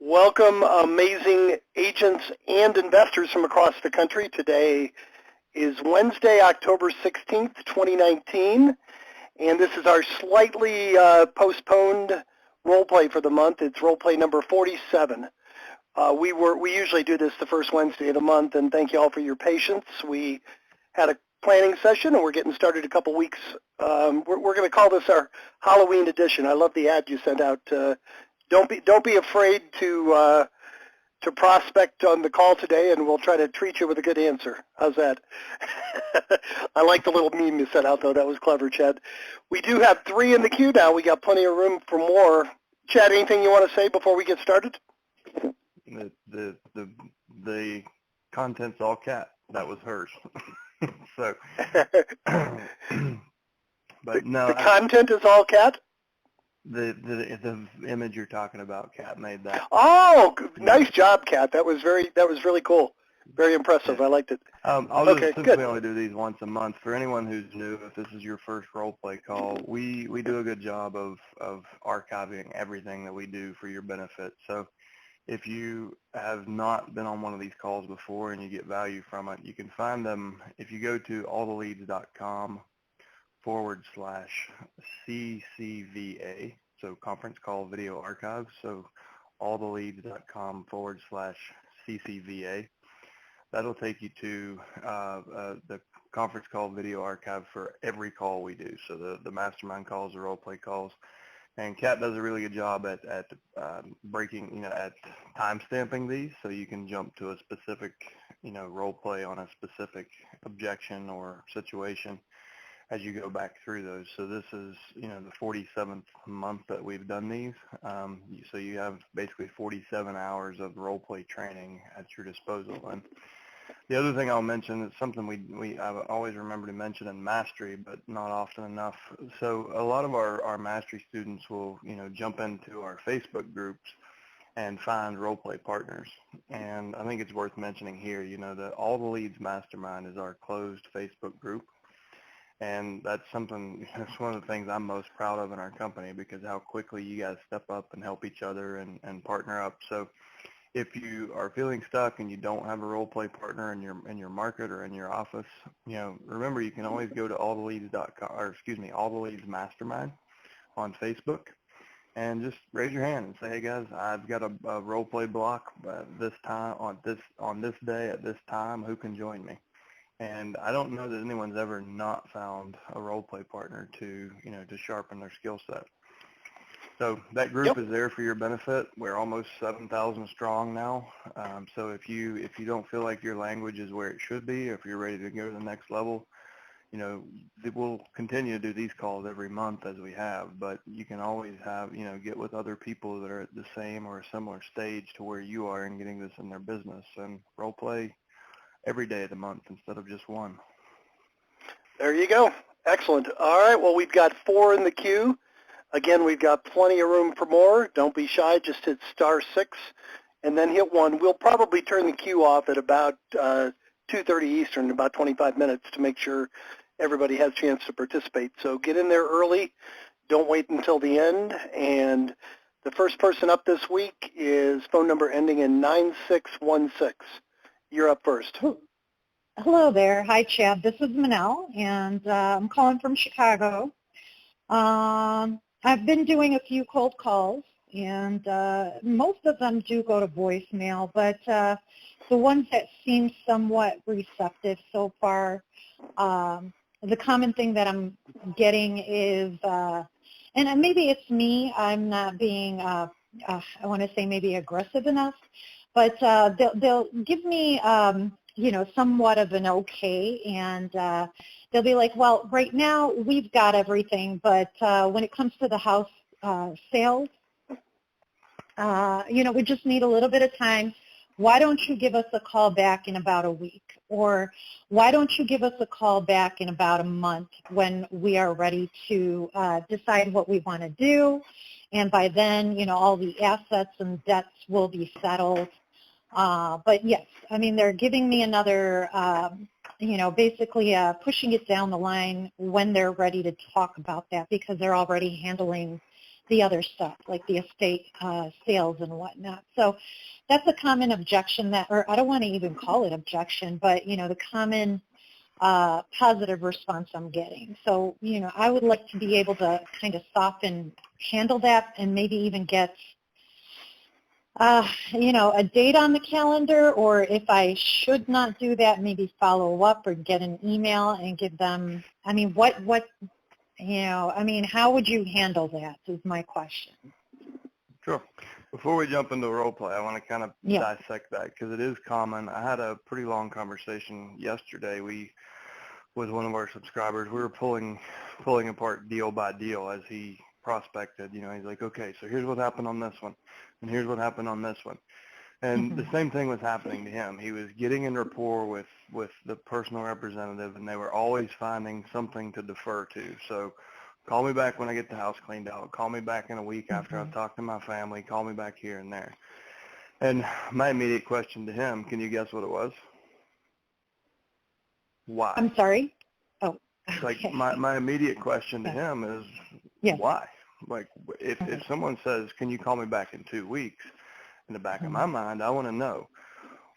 Welcome, amazing agents and investors from across the country. Today is Wednesday, October 16th, 2019, and this is our slightly postponed role play for the month. It's role play number 47. We usually do this the first Wednesday of the month, and thank you all for your patience. We had a planning session, and we're getting started a couple weeks. We're going to call this our Halloween edition. I love the ad you sent out. Don't be afraid to prospect on the call today, and we'll try to treat you with a good answer. How's that? I like the little meme you sent out, though. That was clever, Chad. We do have 3 in the queue now. We got plenty of room for more. Chad, anything you want to say before we get started? The content's all cat. That was hers. So, but no, the content is all cat. The image you're talking about, Kat made that. Oh, nice job, Kat. That was really cool. Very impressive. Yeah. I liked it. I'll just simply only do these once a month. For anyone who's new, if this is your first role play call, we do a good job of archiving everything that we do for your benefit. So if you have not been on one of these calls before and you get value from it, you can find them if you go to alltheleads.com/CCVA, so conference call video archive, so alltheleads.com/CCVA. That'll take you to the conference call video archive for every call we do, so the mastermind calls, the role play calls. And Kat does a really good job at breaking, at time stamping these, so you can jump to a specific, role play on a specific objection or situation as you go back through those. So this is, the 47th month that we've done these. So you have basically 47 hours of role play training at your disposal. And the other thing I'll mention is something I always remember to mention in Mastery, but not often enough. So a lot of our Mastery students will, jump into our Facebook groups and find role play partners. And I think it's worth mentioning here, that All the Leads Mastermind is our closed Facebook group. And that's something, that's one of the things I'm most proud of in our company, because how quickly you guys step up and help each other and partner up. So if you are feeling stuck and you don't have a role play partner in your market or in your office, remember you can always go to All the Leads Mastermind on Facebook and just raise your hand and say, hey guys, I've got a role play block this time on this day at this time. Who can join me? And I don't know that anyone's ever not found a role play partner to sharpen their skill set. So that group is there for your benefit. We're almost 7,000 strong now. So if you don't feel like your language is where it should be, if you're ready to go to the next level, we'll continue to do these calls every month as we have. But you can always get with other people that are at the same or a similar stage to where you are in getting this in their business, and role play every day of the month instead of just one. There you go. Excellent. All right. Well, we've got 4 in the queue. Again, we've got plenty of room for more. Don't be shy. Just hit *6 and then hit 1. We'll probably turn the queue off at about 2:30 Eastern, about 25 minutes, to make sure everybody has a chance to participate. So get in there early. Don't wait until the end. And the first person up this week is phone number ending in 9616. You're up first. Hello there. Hi, Chad. This is Minal, and I'm calling from Chicago. I've been doing a few cold calls, and most of them do go to voicemail, but the ones that seem somewhat receptive so far, the common thing that I'm getting is, and maybe it's me, I'm not being, I want to say maybe aggressive enough, but they'll give me, somewhat of an okay, and they'll be like, well, right now we've got everything, but when it comes to the house sales, we just need a little bit of time. Why don't you give us a call back in about a week? Or why don't you give us a call back in about a month when we are ready to decide what we want to do? And by then, all the assets and debts will be settled. But yes, I mean, they're giving me another, basically pushing it down the line when they're ready to talk about that, because they're already handling the other stuff, like the estate sales and whatnot. So that's a common objection that, or I don't want to even call it objection, but, the common positive response I'm getting. So, I would like to be able to kind of handle that and maybe even get, a date on the calendar, or if I should not do that, maybe follow up or get an email and give them, how would you handle that is my question. Sure. Before we jump into role play, I want to kind of dissect that because it is common. I had a pretty long conversation yesterday. With one of our subscribers, we were pulling apart deal by deal as he prospected. He's like, okay, so here's what happened on this one, and here's what happened on this one. And the same thing was happening to him. He was getting in rapport with the personal representative, and they were always finding something to defer to. So call me back when I get the house cleaned out. Call me back in a week after I've talked to my family. Call me back here and there. And my immediate question to him, can you guess what it was? Why? I'm sorry? Oh. Like my immediate question to him is, why? Like if someone says, can you call me back in 2 weeks? In the back of my mind, I want to know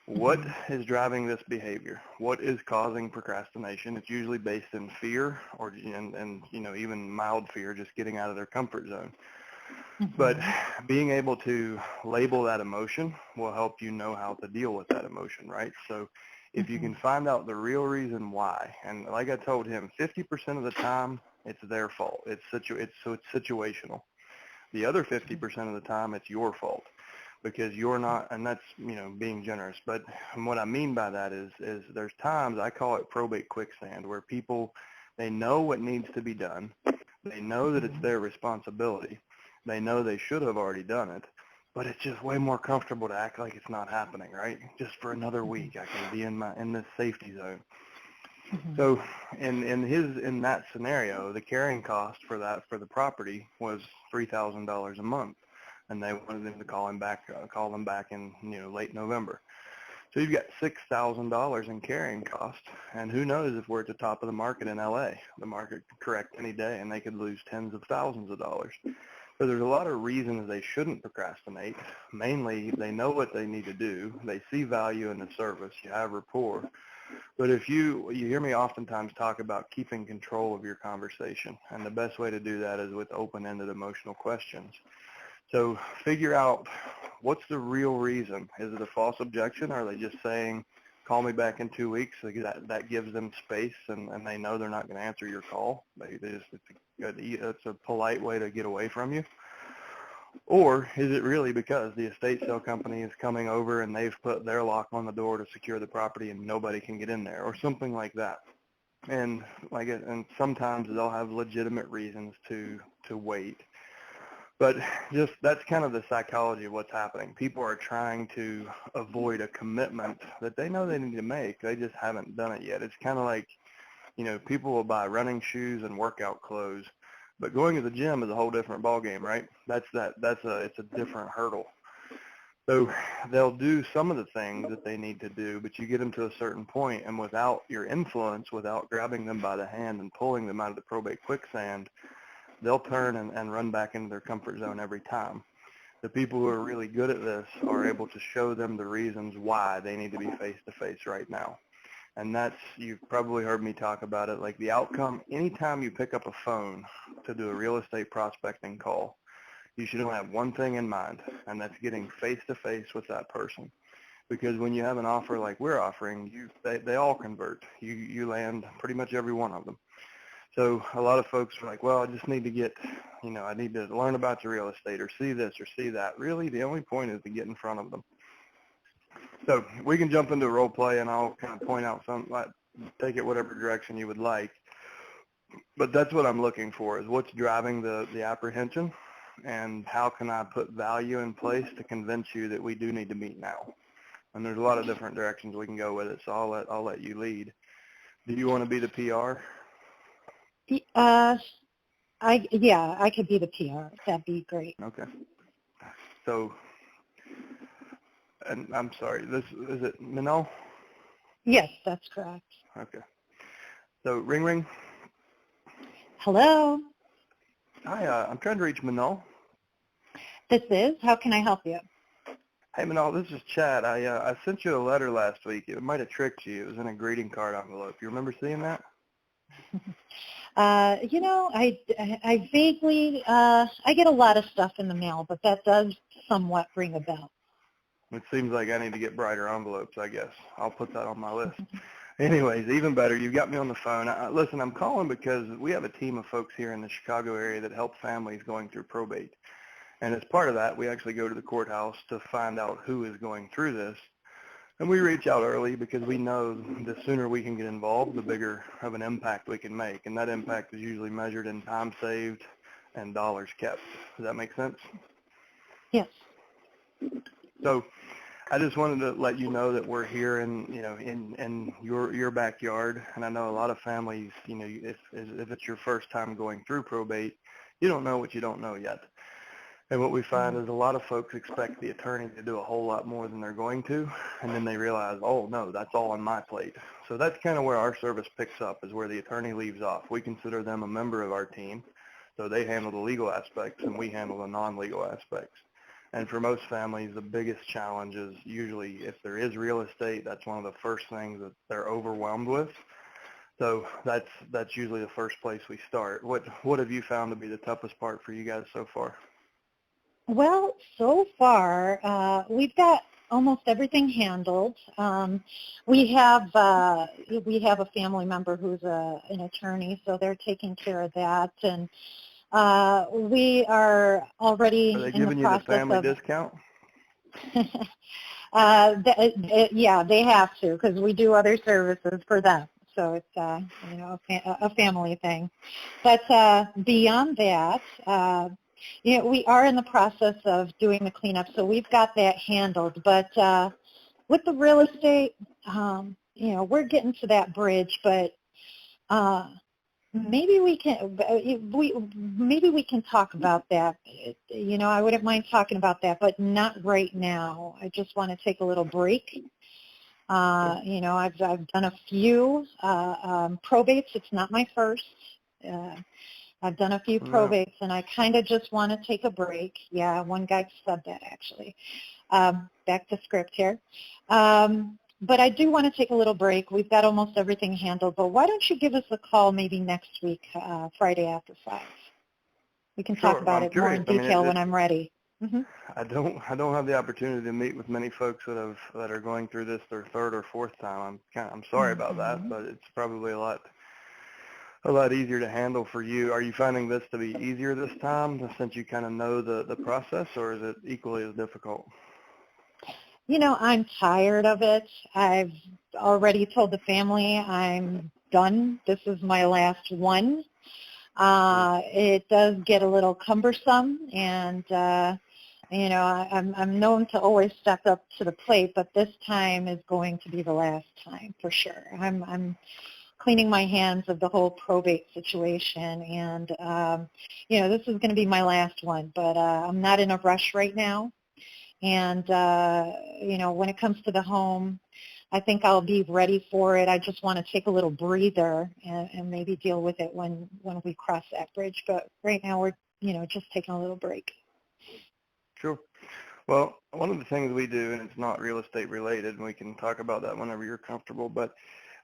what is driving this behavior. What is causing procrastination? It's usually based in fear and even mild fear, just getting out of their comfort zone. But being able to label that emotion will help you know how to deal with that emotion, right? So if you can find out the real reason why, and like I told him, 50% of the time it's their fault. It's situational. The other 50% of the time it's your fault because you're not, and that's being generous. But what I mean by that is there's times, I call it probate quicksand, where people, they know what needs to be done. They know that it's their responsibility. They know they should have already done it. But it's just way more comfortable to act like it's not happening, right? Just for another week, I can be in this safety zone. So in that scenario, the carrying cost for the property was $3,000 a month, and they wanted them to call them back in late November. So you've got $6,000 in carrying cost, and who knows if we're at the top of the market in LA? The market could correct any day, and they could lose tens of thousands of dollars. So there's a lot of reasons they shouldn't procrastinate. Mainly, they know what they need to do. They see value in the service. You have rapport. But if you hear me oftentimes talk about keeping control of your conversation, and the best way to do that is with open-ended emotional questions. So figure out what's the real reason. Is it a false objection? Or are they just saying, call me back in 2 weeks? So that gives them space, and they know they're not going to answer your call. It's a polite way to get away from you. Or is it really because the estate sale company is coming over and they've put their lock on the door to secure the property and nobody can get in there, or something like that? And sometimes they'll have legitimate reasons to wait. But just that's kind of the psychology of what's happening. People are trying to avoid a commitment that they know they need to make. They just haven't done it yet. It's kind of like, people will buy running shoes and workout clothes, but going to the gym is a whole different ballgame, right? It's a different hurdle. So they'll do some of the things that they need to do, but you get them to a certain point, and without your influence, without grabbing them by the hand and pulling them out of the probate quicksand, they'll turn and run back into their comfort zone every time. The people who are really good at this are able to show them the reasons why they need to be face-to-face right now. And you've probably heard me talk about it, like the outcome, anytime you pick up a phone to do a real estate prospecting call, you should only have one thing in mind, and that's getting face-to-face with that person. Because when you have an offer like we're offering, they all convert. You land pretty much every one of them. So a lot of folks are like, well, I just need to get, I need to learn about your real estate or see this or see that. Really, the only point is to get in front of them. So we can jump into role play, and I'll kind of point out take it whatever direction you would like. But that's what I'm looking for, is what's driving the apprehension, and how can I put value in place to convince you that we do need to meet now. And there's a lot of different directions we can go with it, so I'll let you lead. Do you want to be the PR? I could be the PR. That'd be great. Okay. So, and I'm sorry, is it Minal? Yes, that's correct. Okay. So, ring. Hello. Hi, I'm trying to reach Minal. This is. How can I help you? Hey, Minal, this is Chad. I sent you a letter last week. It might have tricked you. It was in a greeting card envelope. You remember seeing that? I vaguely, I get a lot of stuff in the mail, but that does somewhat ring a bell. It seems like I need to get brighter envelopes, I guess. I'll put that on my list. Anyways, even better, you've got me on the phone. Listen, I'm calling because we have a team of folks here in the Chicago area that help families going through probate. And as part of that, we actually go to the courthouse to find out who is going through this. And we reach out early because we know the sooner we can get involved, the bigger of an impact we can make. And that impact is usually measured in time saved and dollars kept. Does that make sense? Yes. So I just wanted to let you know that we're here in your backyard. And I know a lot of families, if it's your first time going through probate, you don't know what you don't know yet. And what we find is a lot of folks expect the attorney to do a whole lot more than they're going to, and then they realize, oh, no, that's all on my plate. So that's kind of where our service picks up, is where the attorney leaves off. We consider them a member of our team, so they handle the legal aspects, and we handle the non-legal aspects. And for most families, the biggest challenge is usually if there is real estate, that's one of the first things that they're overwhelmed with. So that's usually the first place we start. What have you found to be the toughest part for you guys so far? Well, so far, we've got almost everything handled. We have a family member who's an attorney, so they're taking care of that. And we are already in the process of... Are they giving you the family discount? Yeah, they have to, because we do other services for them. So it's a family thing. But beyond that, we are in the process of doing the cleanup, so we've got that handled. But with the real estate, we're getting to that bridge, but maybe we can talk about that. I wouldn't mind talking about that, but not right now. I just want to take a little break. I've done a few probates. It's not my first. I've done a few probates, and I kind of just want to take a break. Yeah, one guy said that, actually. Back to script here. But I do want to take a little break. We've got almost everything handled. But why don't you give us a call maybe next week, Friday after 5? We can talk about it more in detail when I'm ready. Mm-hmm. I don't have the opportunity to meet with many folks that are going through this their third or fourth time. I'm sorry about that, but it's probably a lot easier to handle for you. Are you finding this to be easier this time since you kind of know the process, or is it equally as difficult? I'm tired of it. I've already told the family I'm done. This is my last one. It does get a little cumbersome, and I'm known to always step up to the plate, but this time is going to be the last time for sure. I'm cleaning my hands of the whole probate situation, and this is going to be my last one, but I'm not in a rush right now. And when it comes to the home, I think I'll be ready for it. I just want to take a little breather and maybe deal with it when we cross that bridge. But right now we're just taking a little break. Sure. Well, one of the things we do, and it's not real estate related, and we can talk about that whenever you're comfortable, but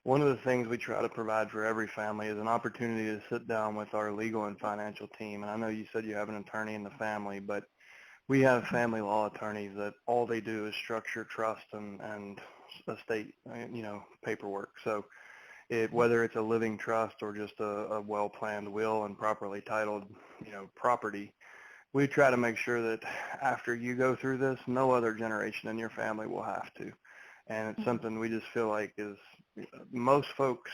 one of the things we try to provide for every family is an opportunity to sit down with our legal and financial team. And I know you said you have an attorney in the family, but we have family law attorneys that all they do is structure trust and estate, paperwork. So whether it's a living trust or just a well-planned will and properly titled, property, we try to make sure that after you go through this, no other generation in your family will have to. And it's something we just feel like is most folks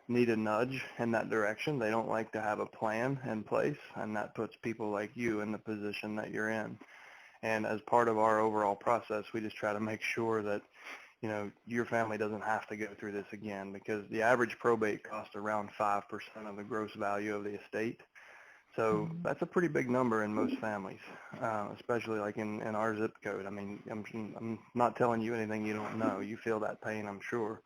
need a nudge in that direction. They don't like to have a plan in place, and that puts people like you in the position that you're in. And as part of our overall process, we just try to make sure that, your family doesn't have to go through this again, because the average probate costs around 5% of the gross value of the estate. So that's a pretty big number in most families, especially like in our zip code. I mean, I'm not telling you anything you don't know. You feel that pain, I'm sure.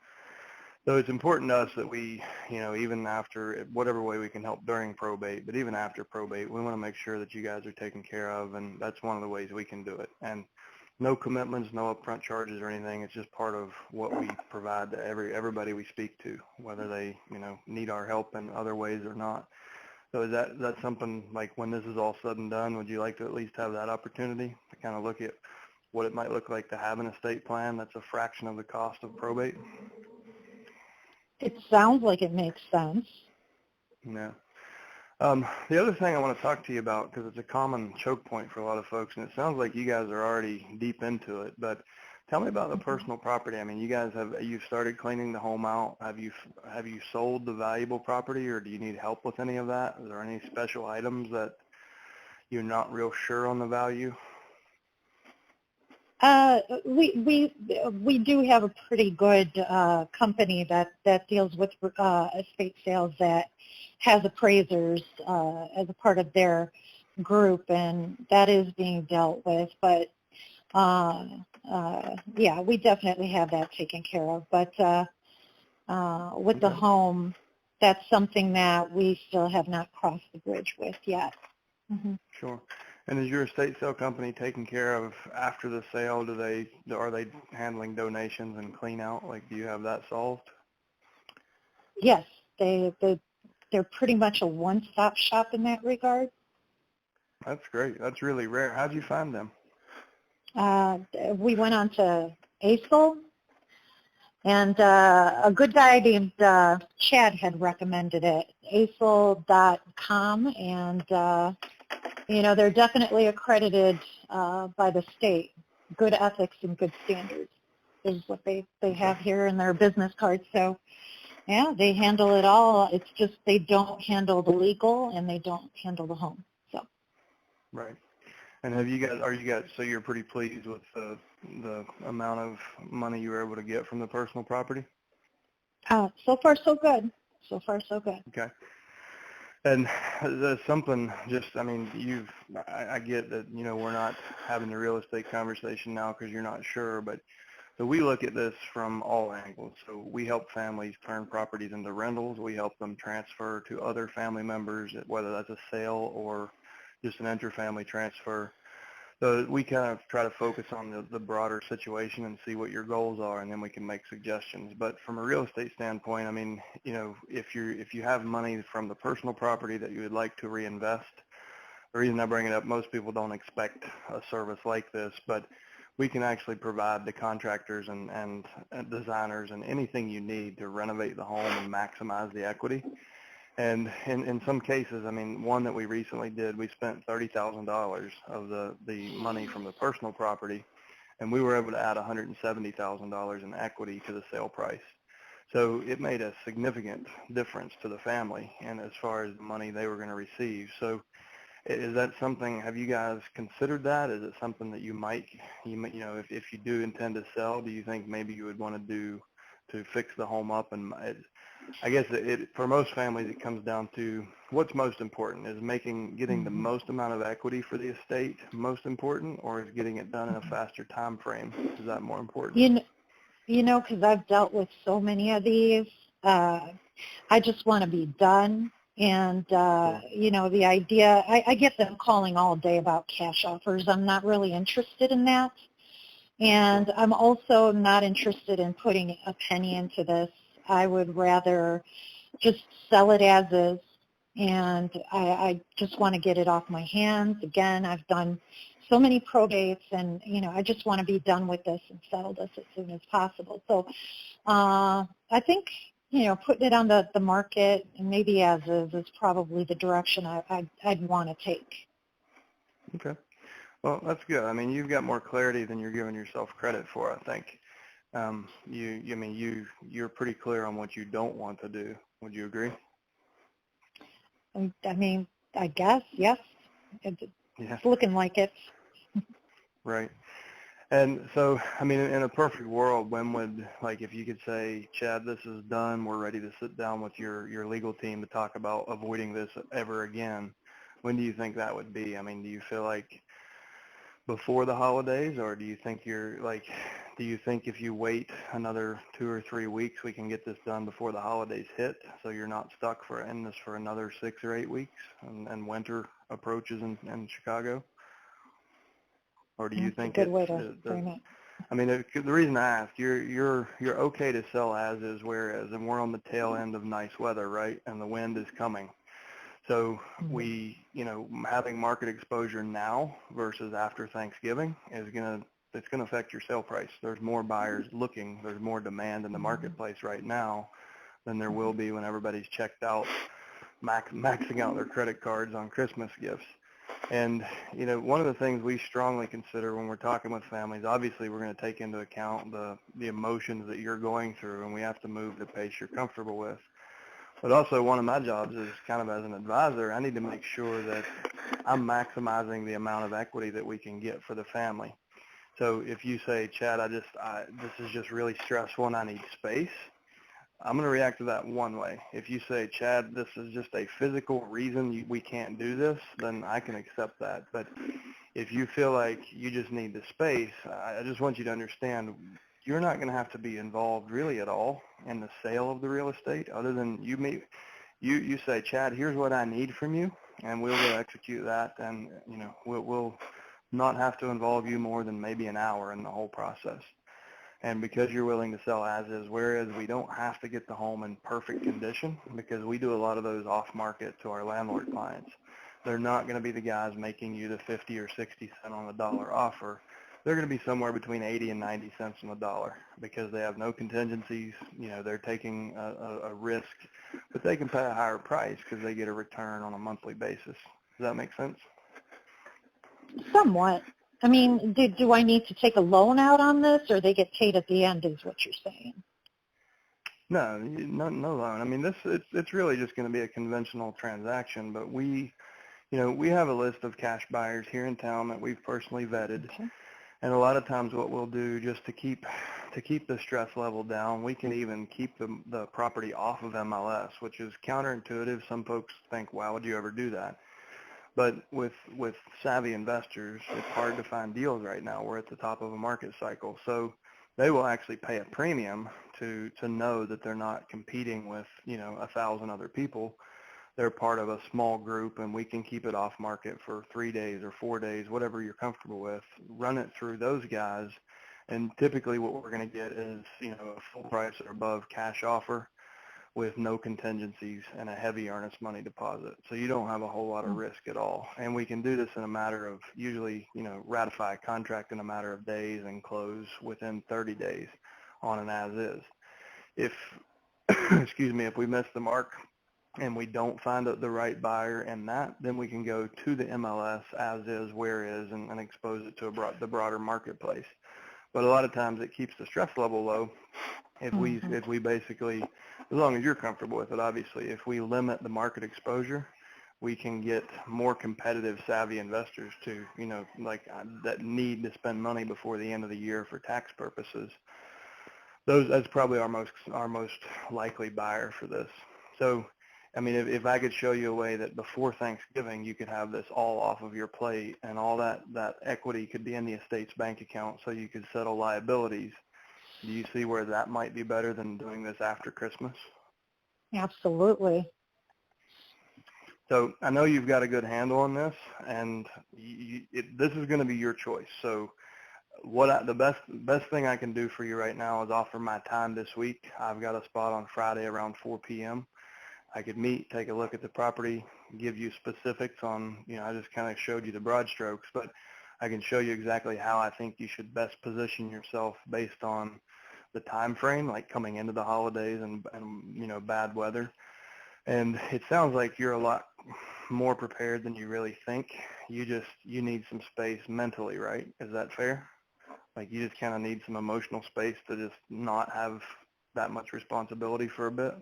So it's important to us that we, even after, whatever way we can help during probate, but even after probate, we want to make sure that you guys are taken care of, and that's one of the ways we can do it. And no commitments, no upfront charges or anything. It's just part of what we provide to everybody we speak to, whether they, need our help in other ways or not. So is that something like when this is all said and done, would you like to at least have that opportunity to kind of look at what it might look like to have an estate plan that's a fraction of the cost of probate? It sounds like it makes sense. Yeah. The other thing I want to talk to you about, because it's a common choke point for a lot of folks, and it sounds like you guys are already deep into it, but tell me about the personal property. I mean, you've started cleaning the home out. Have you sold the valuable property, or do you need help with any of that? Is there any special items that you're not real sure on the value? We do have a pretty good company that deals with estate sales that has appraisers as a part of their group, and that is being dealt with. But yeah, we definitely have that taken care of. But with the home, that's something that we still have not crossed the bridge with yet. Mm-hmm. Sure. And is your estate sale company taking care of after the sale? Are they handling donations and clean out? Like, do you have that solved? Yes, they're pretty much a one-stop shop in that regard. That's great. That's really rare. How'd you find them? We went on to ASOL, and a good guy named Chad had recommended it, asol.com, and they're definitely accredited by the state. Good ethics and good standards is what they have here in their business cards. So, yeah, they handle it all. It's just they don't handle the legal and they don't handle the home. So. Right. And so you're pretty pleased with the amount of money you were able to get from the personal property? So far, so good. So far, so good. Okay. And there's something I get that, we're not having the real estate conversation now because you're not sure, but so we look at this from all angles. So we help families turn properties into rentals. We help them transfer to other family members, whether that's a sale or just an interfamily transfer. So we kind of try to focus on the broader situation and see what your goals are, and then we can make suggestions. But from a real estate standpoint, I mean, if you have money from the personal property that you would like to reinvest, the reason I bring it up, most people don't expect a service like this, but we can actually provide the contractors and designers and anything you need to renovate the home and maximize the equity. And in some cases, I mean, one that we recently did, we spent $30,000 of the money from the personal property, and we were able to add $170,000 in equity to the sale price. So it made a significant difference to the family and as far as the money they were going to receive. So is that something, have you guys considered that? Is it something that you might, if you do intend to sell, do you think maybe you would want to do to fix the home up? And I guess for most families, it comes down to what's most important. Is getting the most amount of equity for the estate most important, or is getting it done in a faster time frame? Is that more important? Because I've dealt with so many of these, I just want to be done. And, the idea, I get them calling all day about cash offers. I'm not really interested in that. And I'm also not interested in putting a penny into this. I would rather just sell it as is, and I just want to get it off my hands. Again, I've done so many probates, and, I just want to be done with this and settle this as soon as possible. So I think, putting it on the market and maybe as is probably the direction I'd want to take. Okay. Well, that's good. I mean, you've got more clarity than you're giving yourself credit for, I think. You're pretty clear on what you don't want to do. Would you agree? I mean, I guess, yes. It's looking like it. Right. And so, I mean, in a perfect world, when would, if you could say, Chad, this is done, we're ready to sit down with your legal team to talk about avoiding this ever again, when do you think that would be? I mean, do you feel like before the holidays, or do you think you're do you think if you wait another 2 or 3 weeks, we can get this done before the holidays hit, so you're not stuck in this for another 6 or 8 weeks, and winter approaches in Chicago? Or do you That's think a good way to frame it. I mean, the reason I ask, you're okay to sell as is, whereas, and we're on the tail end of nice weather, right? And the wind is coming. So we, having market exposure now versus after Thanksgiving it's going to affect your sale price. There's more buyers looking. There's more demand in the marketplace right now than there will be when everybody's checked out, maxing out their credit cards on Christmas gifts. And, one of the things we strongly consider when we're talking with families, obviously we're going to take into account the emotions that you're going through, and we have to move the pace you're comfortable with. But also one of my jobs is kind of as an advisor, I need to make sure that I'm maximizing the amount of equity that we can get for the family. So if you say, Chad, this is just really stressful and I need space, I'm going to react to that one way. If you say, Chad, this is just a physical reason we can't do this, then I can accept that. But if you feel like you just need the space, I just want you to understand you're not going to have to be involved really at all in the sale of the real estate, other than you say, Chad, here's what I need from you, and we'll go execute that, and we'll not have to involve you more than maybe an hour in the whole process. And because you're willing to sell as is, whereas we don't have to get the home in perfect condition, because we do a lot of those off market to our landlord clients. They're not going to be the guys making you the 50 or 60 cent on the dollar offer. They're going to be somewhere between 80 and 90 cents on the dollar, because they have no contingencies. They're taking a risk, but they can pay a higher price because they get a return on a monthly basis. Does that make sense? Somewhat. I mean, do I need to take a loan out on this, or they get paid at the end is what you're saying? No loan. I mean, it's really just going to be a conventional transaction, but we have a list of cash buyers here in town that we've personally vetted. Okay. And a lot of times what we'll do, just to keep the stress level down, we can even keep the property off of MLS, which is counterintuitive. Some folks think, why would you ever do that? But with savvy investors, it's hard to find deals right now. We're at the top of a market cycle. So they will actually pay a premium to know that they're not competing with, 1,000 other people. They're part of a small group, and we can keep it off market for 3 days or 4 days, whatever you're comfortable with. Run it through those guys, and typically what we're going to get is, a full price or above cash offer with no contingencies and a heavy earnest money deposit. So you don't have a whole lot of risk at all. And we can do this in a matter of usually, ratify a contract in a matter of days and close within 30 days on an as-is. If, if we miss the mark and we don't find the right buyer in that, then we can go to the MLS as is, where is, and expose it to the broader marketplace. But a lot of times it keeps the stress level low if we basically, as long as you're comfortable with it, obviously, if we limit the market exposure, we can get more competitive, savvy investors to, that need to spend money before the end of the year for tax purposes. That's probably our most likely buyer for this. So, I mean, if I could show you a way that before Thanksgiving you could have this all off of your plate, and all that equity could be in the estate's bank account, so you could settle liabilities, do you see where that might be better than doing this after Christmas? Absolutely. So I know you've got a good handle on this, and this is going to be your choice. So the best thing I can do for you right now is offer my time this week. I've got a spot on Friday around 4 p.m. I could meet, take a look at the property, give you specifics on, I just kind of showed you the broad strokes, but I can show you exactly how I think you should best position yourself based on the time frame, like coming into the holidays and bad weather. And it sounds like you're a lot more prepared than you really think. You need some space mentally, right? Is that fair? Like you just kind of need some emotional space to just not have that much responsibility for a bit?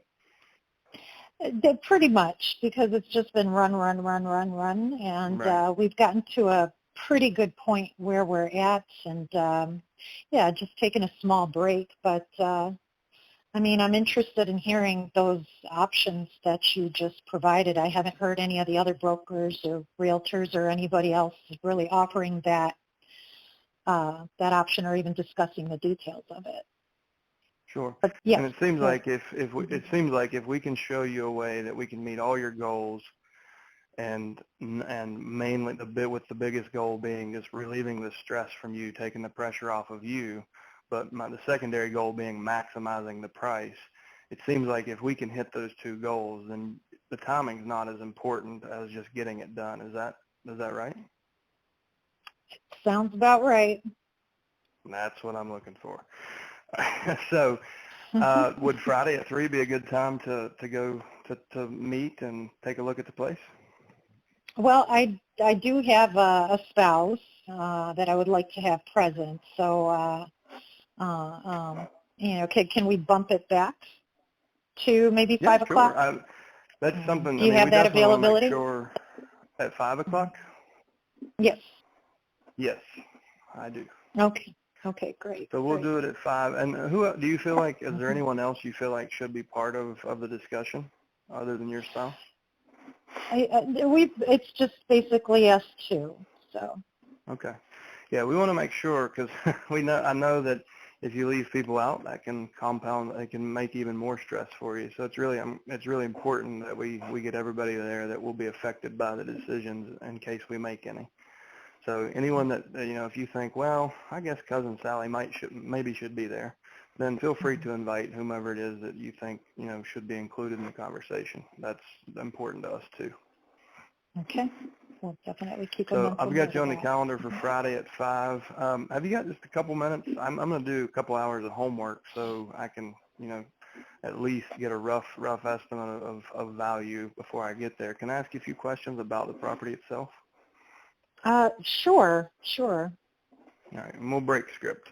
Pretty much, because it's just been run, and right. We've gotten to a pretty good point where we're at, and just taking a small break. But I mean, I'm interested in hearing those options that you just provided. I haven't heard any of the other brokers or realtors or anybody else really offering that that option or even discussing the details of it. Sure. But yes, and it seems like if we can show you a way that we can meet all your goals, and mainly with the biggest goal being just relieving the stress from you, taking the pressure off of you, but the secondary goal being maximizing the price. It seems like if we can hit those two goals, then the timing's not as important as just getting it done. Is that right? Sounds about right. That's what I'm looking for. So would Friday at 3 be a good time to go to meet and take a look at the place? Well, I do have a spouse that I would like to have present. So, can we bump it back to maybe 5 o'clock? Sure. That's something. Do you have that availability? Make sure at 5 o'clock? Yes. Yes, I do. Okay, great. So we'll do it at 5. And who do you feel like, is there anyone else you feel like should be part of the discussion other than your spouse? It's just basically us two. So. Okay. Yeah, we want to make sure, because I know that if you leave people out, that can compound, it can make even more stress for you. So it's really important that we get everybody there that will be affected by the decisions in case we make any. So anyone that, if you think, well, I guess Cousin Sally maybe should be there, then feel free to invite whomever it is that you think, should be included in the conversation. That's important to us too. Okay. We'll definitely keep So I've got you on the calendar for Friday at 5. Have you got just a couple minutes? I'm going to do a couple hours of homework so I can, at least get a rough estimate of value before I get there. Can I ask you a few questions about the property itself? Sure. All right, and we'll break script.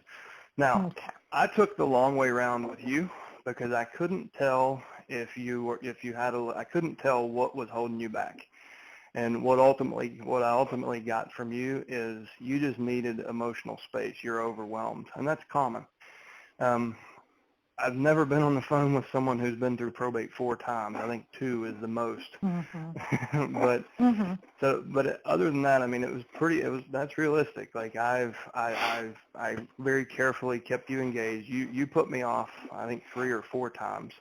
Now, okay. I took the long way around with you because I couldn't tell I couldn't tell what was holding you back. And what I ultimately got from you is you just needed emotional space. You're overwhelmed, and that's common. I've never been on the phone with someone who's been through probate 4 times. I think 2 is the most. Mm-hmm. But other than that, I mean, that's realistic. Like I very carefully kept you engaged. You put me off, I think 3 or 4 times,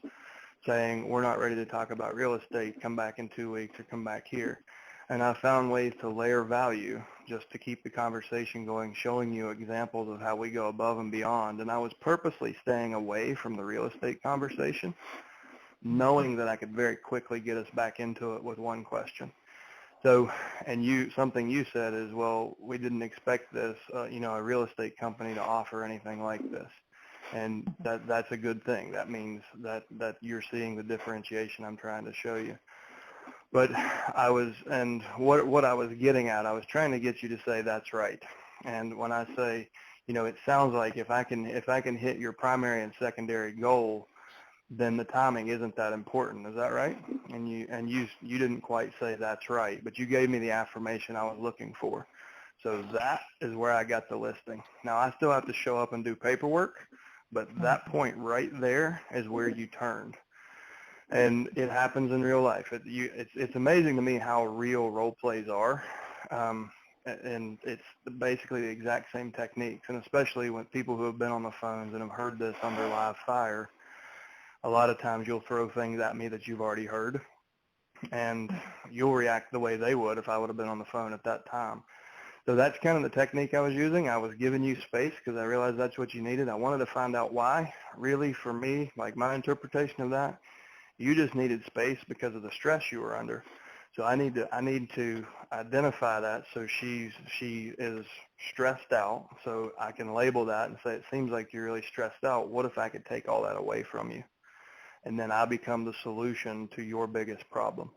saying we're not ready to talk about real estate. Come back in 2 weeks or come back here. And I found ways to layer value just to keep the conversation going, showing you examples of how we go above and beyond. And I was purposely staying away from the real estate conversation, knowing that I could very quickly get us back into it with one question. So, and something you said is, well, we didn't expect this, a real estate company to offer anything like this. And that's a good thing. That means that you're seeing the differentiation I'm trying to show you. But what I was getting at, I was trying to get you to say that's right. And when I say, it sounds like if I can hit your primary and secondary goal, then the timing isn't that important. Is that right? And you didn't quite say that's right, but you gave me the affirmation I was looking for. So that is where I got the listing. Now I still have to show up and do paperwork, but that point right there is where you turned. And it happens in real life. It's amazing to me how real role plays are, and it's basically the exact same techniques. And especially when people who have been on the phones and have heard this under live fire, a lot of times you'll throw things at me that you've already heard, and you'll react the way they would if I would have been on the phone at that time. So that's kind of the technique I was using. I was giving you space because I realized that's what you needed. I wanted to find out why. Really, for me, like my interpretation of that, you just needed space because of the stress you were under. So I need to identify that. So she is stressed out. So I can label that and say, it seems like you're really stressed out. What if I could take all that away from you? And then I become the solution to your biggest problem.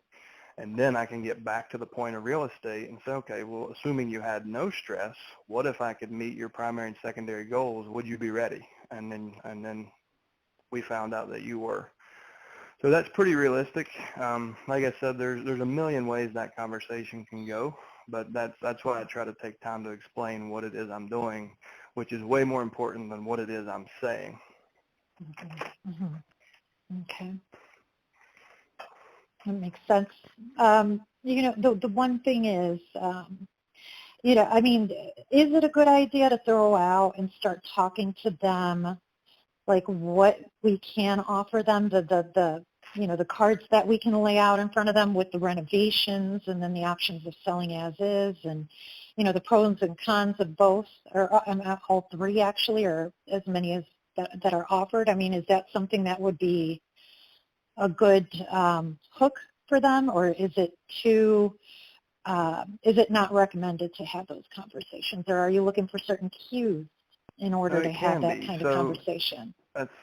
And then I can get back to the point of real estate and say, okay, well, assuming you had no stress, what if I could meet your primary and secondary goals? Would you be ready? And then we found out that you were. So that's pretty realistic. Like I said, there's a million ways that conversation can go, but that's why I try to take time to explain what it is I'm doing, which is way more important than what it is I'm saying. Mm-hmm. Okay. That makes sense. The one thing is, you know, I mean, is it a good idea to throw out and start talking to them, like what we can offer them, the you know, the cards that we can lay out in front of them with the renovations and then the options of selling as is, and, you know, the pros and cons of both, or all three actually, or as many as that are offered? I mean, is that something that would be a good hook for them, or is it not recommended to have those conversations, or are you looking for certain cues in order to have that kind of conversation? That's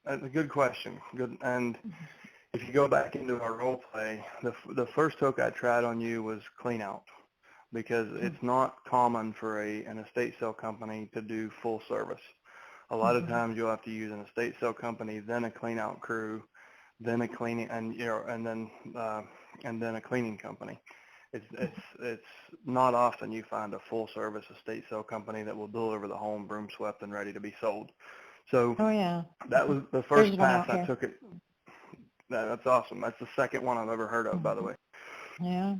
a good question. Good. And if you go back into our role play, the first hook I tried on you was clean out, because it's not common for an estate sale company to do full service. A lot of times you'll have to use an estate sale company, then a clean out crew, then a cleaning, and then a cleaning company. It's not often you find a full service estate sale company that will deliver the home broom swept and ready to be sold. So that was the first pass I took it. That's awesome. That's the second one I've ever heard of, by the way. Yeah.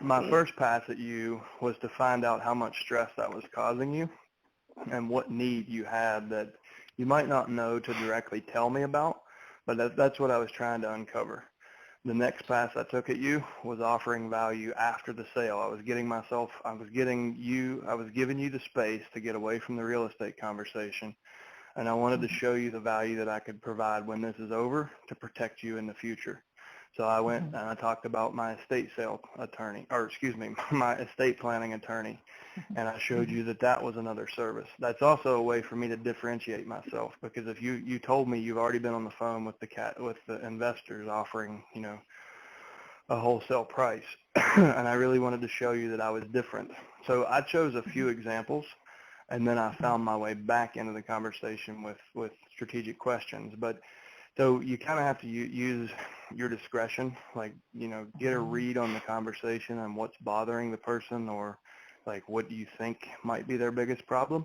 My first pass at you was to find out how much stress that was causing you and what need you had that you might not know to directly tell me about, but that's what I was trying to uncover. The next pass I took at you was offering value after the sale. I was giving you the space to get away from the real estate conversation, and I wanted to show you the value that I could provide when this is over to protect you in the future. So I went and I talked about my estate planning attorney, and I showed you that was another service. That's also a way for me to differentiate myself, because if you told me you've already been on the phone with the investors offering, you know, a wholesale price, and I really wanted to show you that I was different. So I chose a few examples, and then I found my way back into the conversation with strategic questions. But so you kind of have to use your discretion, like, you know, get a read on the conversation and what's bothering the person, or like what do you think might be their biggest problem,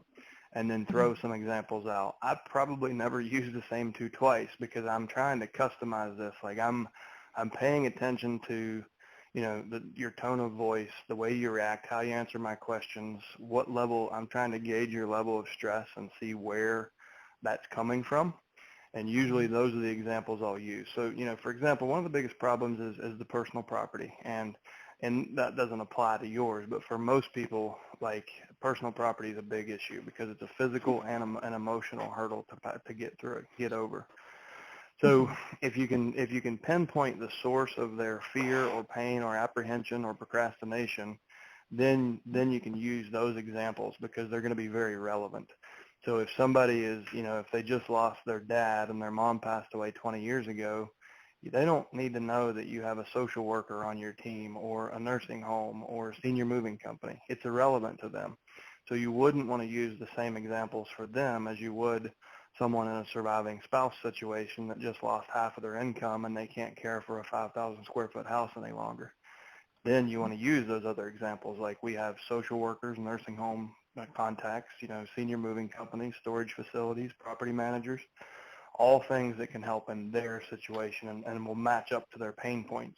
and then throw some examples out. I probably never use the same two twice, because I'm trying to customize this. Like I'm paying attention to, you know, your tone of voice, the way you react, how you answer my questions, what level. I'm trying to gauge your level of stress and see where that's coming from. And usually those are the examples I'll use. So, you know, for example, one of the biggest problems is the personal property. And that doesn't apply to yours, but for most people, like, personal property is a big issue because it's a physical and an emotional hurdle to get over. So if you can pinpoint the source of their fear or pain or apprehension or procrastination, then you can use those examples, because they're going to be very relevant. So if somebody is, you know, if they just lost their dad and their mom passed away 20 years ago, they don't need to know that you have a social worker on your team or a nursing home or a senior moving company. It's irrelevant to them. So you wouldn't want to use the same examples for them as you would someone in a surviving spouse situation that just lost half of their income and they can't care for a 5,000 square foot house any longer. Then you want to use those other examples, like we have social workers, nursing home contacts, you know, senior moving companies, storage facilities, property managers, all things that can help in their situation and will match up to their pain points.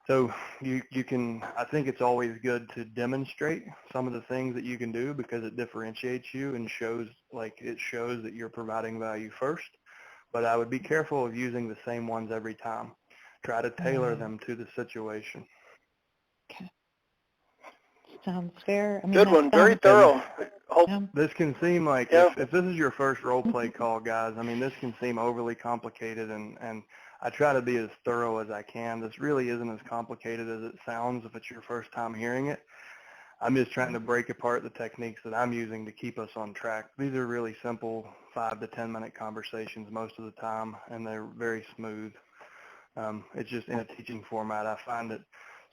So you can, I think it's always good to demonstrate some of the things that you can do, because it differentiates you and shows that you're providing value first. But I would be careful of using the same ones every time. Try to tailor them to the situation. Okay. Sounds fair. I mean, good one. Very thorough. This can seem like, if this is your first role play call, guys, I mean, this can seem overly complicated, and I try to be as thorough as I can. This really isn't as complicated as it sounds if it's your first time hearing it. I'm just trying to break apart the techniques that I'm using to keep us on track. These are really simple 5 to 10 minute conversations most of the time, and they're very smooth. It's just in a teaching format. I find that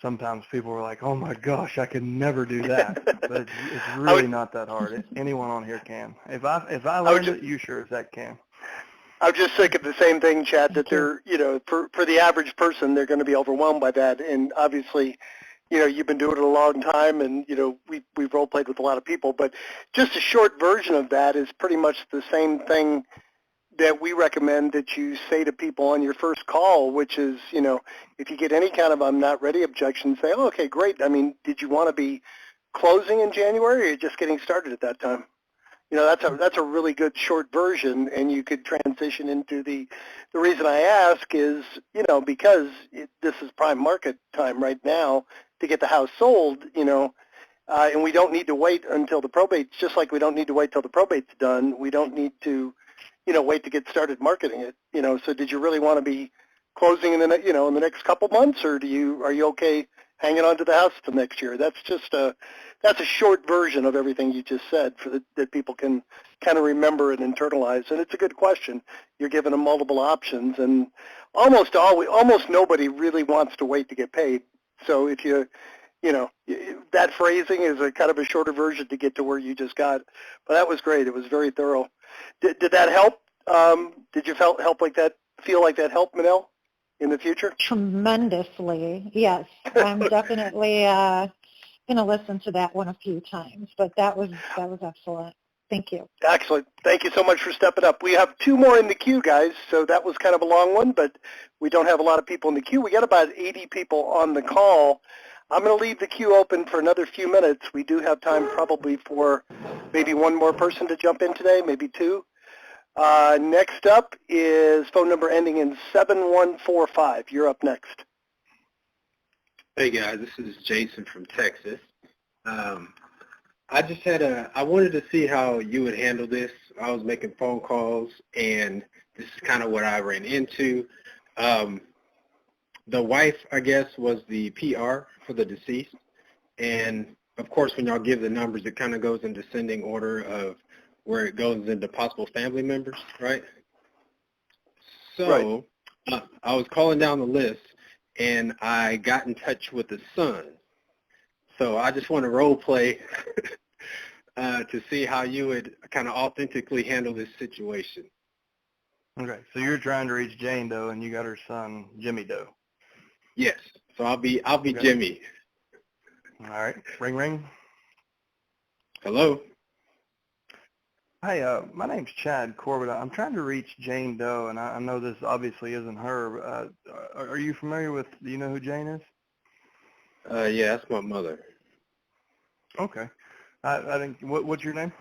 sometimes people are like, oh my gosh, I could never do that. But it's really not that hard. Anyone on here can. If I learned it, you sure as heck can. I was just thinking the same thing, Chad, that they're, you know, for the average person, they're going to be overwhelmed by that. And obviously, you know, you've been doing it a long time, and, you know, we've role played with a lot of people. But just a short version of that is pretty much the same thing that we recommend that you say to people on your first call, which is, you know, if you get any kind of I'm not ready objection, say, oh, okay, great. I mean, did you want to be closing in January, or are you just getting started at that time? That's a really good short version, and you could transition into the reason I ask is, because this is prime market time right now to get the house sold, and we don't need to wait until the probate's, just like we don't need to wait till the probate's done. We don't need to, wait to get started marketing it, so did you really want to be closing in the, in the next couple months, or are you okay hanging on to the house till next year? That's a short version of everything you just said that people can kind of remember and internalize. And it's a good question. You're giving them multiple options, and almost nobody really wants to wait to get paid. So if that phrasing is a kind of a shorter version to get to where you just got. But that was great. It was very thorough. Did that help? Did you feel like that helped, Minal, in the future? Tremendously, yes. I'm definitely going to listen to that one a few times, but that was excellent. Thank you. Excellent. Thank you so much for stepping up. We have 2 more in the queue, guys, so that was kind of a long one, but we don't have a lot of people in the queue. We got about 80 people on the call. I'm going to leave the queue open for another few minutes. We do have time probably for maybe 1 more person to jump in today, maybe 2. Next up is phone number ending in 7145. You're up next. Hey guys, this is Jason from Texas. I wanted to see how you would handle this. I was making phone calls, and this is kind of what I ran into. The wife, I guess, was the PR for the deceased, and of course, when y'all give the numbers, it kind of goes in descending order of where it goes into possible family members, right? So right. I was calling down the list, and I got in touch with the son. So I just want to role play to see how you would kind of authentically handle this situation. Okay, so you're trying to reach Jane Doe, and you got her son, Jimmy Doe. Yes, so I'll be okay. Jimmy. All right, ring ring. Hello. Hi, my name's Chad Corbett. I'm trying to reach Jane Doe, and I know this obviously isn't her. Are you familiar with, do you know who Jane is? Yeah, that's my mother. Okay. I think, what's your name?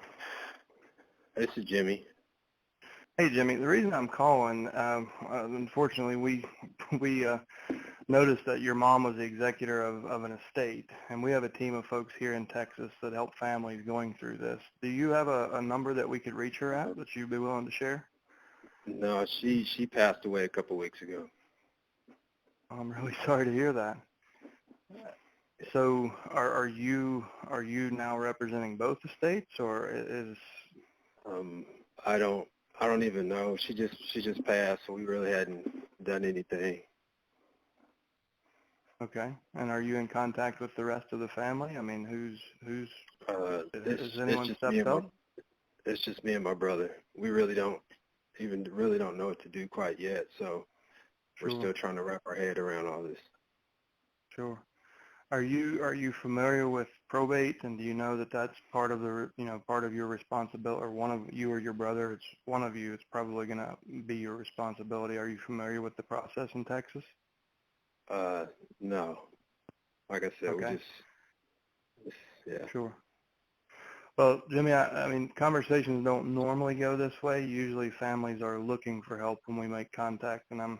This is Jimmy. Hey, Jimmy. The reason I'm calling, unfortunately, we noticed that your mom was the executor of an estate, and we have a team of folks here in Texas that help families going through this. Do you have a number that we could reach her at that you'd be willing to share? No, she passed away a couple weeks ago. I'm really sorry to hear that. So are you now representing both estates, or is I don't even know. She just passed, so we really hadn't done anything. Okay. And are you in contact with the rest of the family? I mean, who's has anyone stepped up? It's just me and my brother. We really don't know what to do quite yet, so Sure. We're still trying to wrap our head around all this. Sure. Are you familiar with probate, and do you know that that's part of the part of your responsibility, or one of you or your brother? It's one of you. It's probably going to be your responsibility. Are you familiar with the process in Texas? No. Like I said, okay. Yeah. Sure. Well, Jimmy, I mean, conversations don't normally go this way. Usually families are looking for help when we make contact, and I'm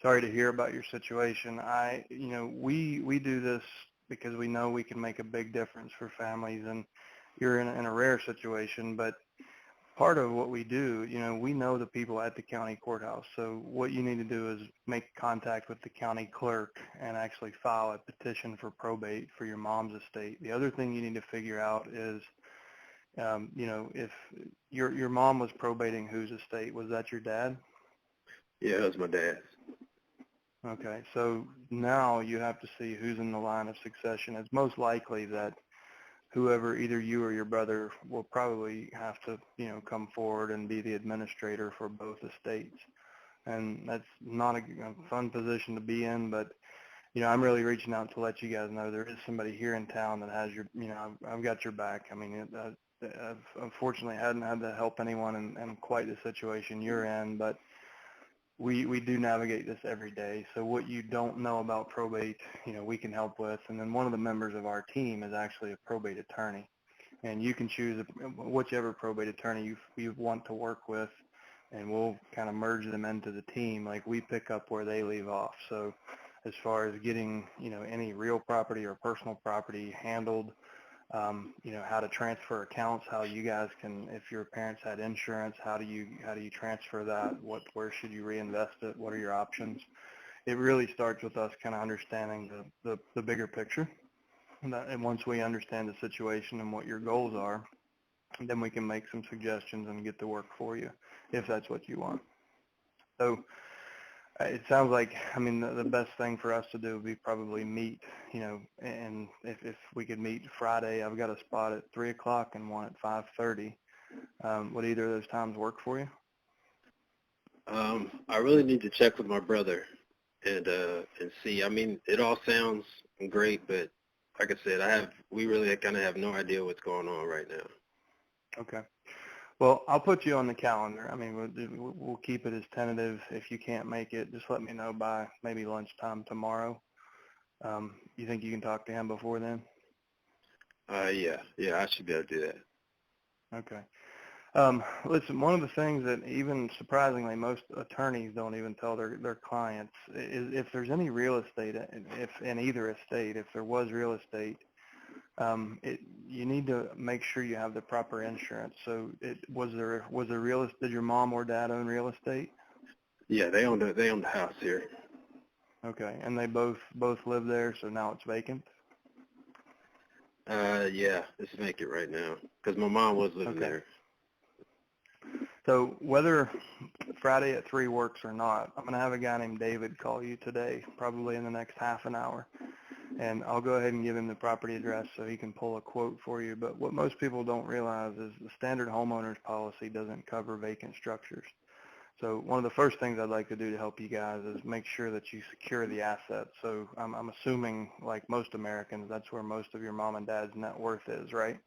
sorry to hear about your situation. We do this because we know we can make a big difference for families, and you're in a rare situation, but part of what we do, we know the people at the county courthouse. So what you need to do is make contact with the county clerk and actually file a petition for probate for your mom's estate. The other thing you need to figure out is, if your mom was probating whose estate? Was that your dad? Yeah, it was my dad. Okay, so now you have to see who's in the line of succession. It's most likely that whoever, either you or your brother, will probably have to, come forward and be the administrator for both estates. And that's not a fun position to be in, but, I'm really reaching out to let you guys know there is somebody here in town that has your, I've got your back. I mean, I've unfortunately hadn't had to help anyone in quite the situation you're in, but we do navigate this every day. So what you don't know about probate, we can help with. And then one of the members of our team is actually a probate attorney. And you can choose whichever probate attorney you want to work with, and we'll kind of merge them into the team. Like we pick up where they leave off. So as far as getting, any real property or personal property handled, how to transfer accounts, how you guys can, if your parents had insurance, how do you transfer that? Where should you reinvest it? What are your options? It really starts with us kind of understanding the bigger picture. And once we understand the situation and what your goals are, then we can make some suggestions and get to work for you if that's what you want. So it sounds like, the best thing for us to do would be probably meet, and if we could meet Friday, I've got a spot at 3 o'clock and one at 5:30. Would either of those times work for you? I really need to check with my brother and see. It all sounds great, but like I said, we really kind of have no idea what's going on right now. Okay. Well, I'll put you on the calendar. We'll keep it as tentative. If you can't make it, just let me know by maybe lunchtime tomorrow. You think you can talk to him before then? Yeah, I should be able to do that. Okay. Listen, one of the things that even surprisingly most attorneys don't even tell their clients is if there's any real estate, if in either estate, if there was real estate, you need to make sure you have the proper insurance. So did your mom or dad own real estate? Yeah, they own the house here. Okay, and they both live there, so now it's vacant? Yeah, it's vacant right now because my mom was living there. So whether Friday at 3 works or not, I'm going to have a guy named David call you today, probably in the next half an hour. And I'll go ahead and give him the property address so he can pull a quote for you. But what most people don't realize is the standard homeowner's policy doesn't cover vacant structures. So one of the first things I'd like to do to help you guys is make sure that you secure the asset. So I'm assuming, like most Americans, that's where most of your mom and dad's net worth is, right?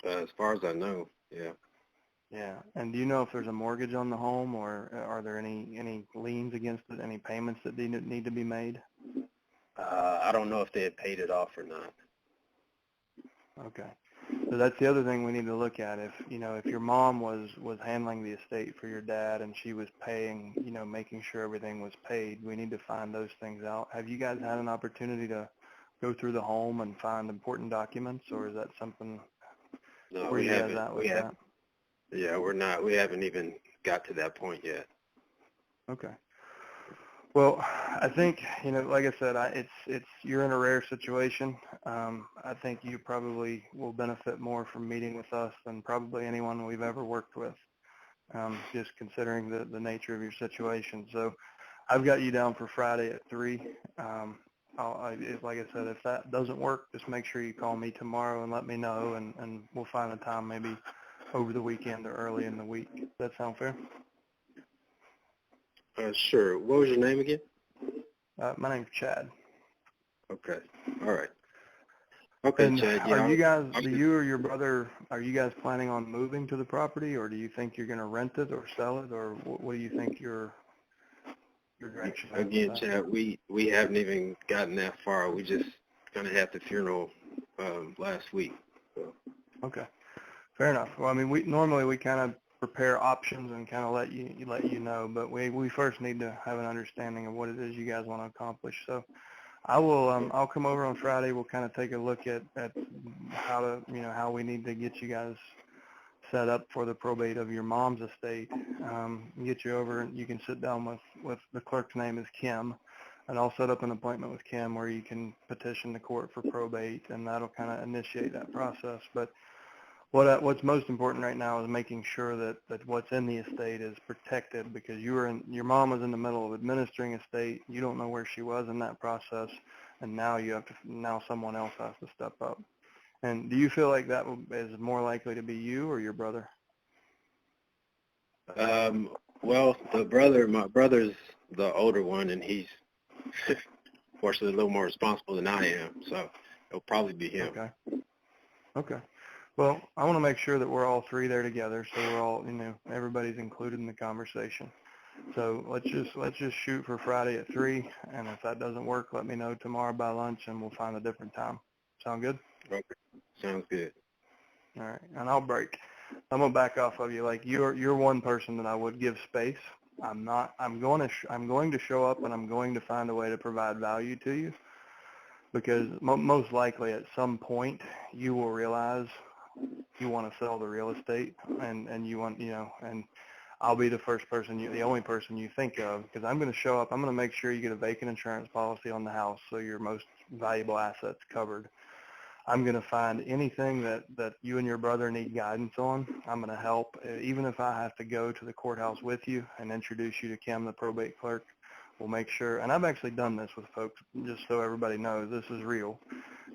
As far as I know, yeah. Yeah. And do you know if there's a mortgage on the home, or are there any liens against it, any payments that need to be made? I don't know if they had paid it off or not. Okay. So that's the other thing we need to look at. If your mom was handling the estate for your dad and she was paying, making sure everything was paid, we need to find those things out. Have you guys had an opportunity to go through the home and find important documents, or is that something No, where you guys at with that? Yeah, we're not. We haven't even got to that point yet. Okay. Well, I think, like I said, you're in a rare situation. I think you probably will benefit more from meeting with us than probably anyone we've ever worked with, just considering the nature of your situation. So I've got you down for Friday at 3. Like I said, if that doesn't work, just make sure you call me tomorrow and let me know, and we'll find a time maybe over the weekend or early in the week. Does that sound fair? Sure. What was your name again? My name's Chad. Okay. All right. Okay, And Chad. Yeah, are you guys, you or your brother, are you guys planning on moving to the property, or do you think you're going to rent it or sell it, or what do you think your direction is? Again, Chad, we haven't even gotten that far. We just kind of had the funeral last week. So. Okay. Fair enough. Well, we normally kind of prepare options and kind of let you know, but we first need to have an understanding of what it is you guys want to accomplish. So I'll come over on Friday. We'll kind of take a look at how we need to get you guys set up for the probate of your mom's estate. Get you over, and you can sit down with the clerk's name is Kim, and I'll set up an appointment with Kim where you can petition the court for probate, and that'll kind of initiate that process. But what's most important right now is making sure that what's in the estate is protected, because your mom was in the middle of administering estate. You don't know where she was in that process, and now someone else has to step up. And do you feel like that is more likely to be you or your brother? Well, my brother's the older one, and he's fortunately a little more responsible than I am, so it'll probably be him. Okay. Well, I want to make sure that we're all three there together, so we're all, everybody's included in the conversation. So let's just shoot for Friday at 3, and if that doesn't work, let me know tomorrow by lunch, and we'll find a different time. Sound good? Okay. Sounds good. All right, and I'll break. I'm gonna back off of you. Like you're one person that I would give space. I'm not. I'm going to show up, and I'm going to find a way to provide value to you, because most likely at some point you will realize you want to sell the real estate, and you want, and I'll be the the only person you think of, because I'm going to show up. I'm going to make sure you get a vacant insurance policy on the house, so your most valuable asset's covered. I'm going to find anything that you and your brother need guidance on. I'm going to help, even if I have to go to the courthouse with you and introduce you to Kim, the probate clerk. We'll make sure, and I've actually done this with folks, just so everybody knows this is real.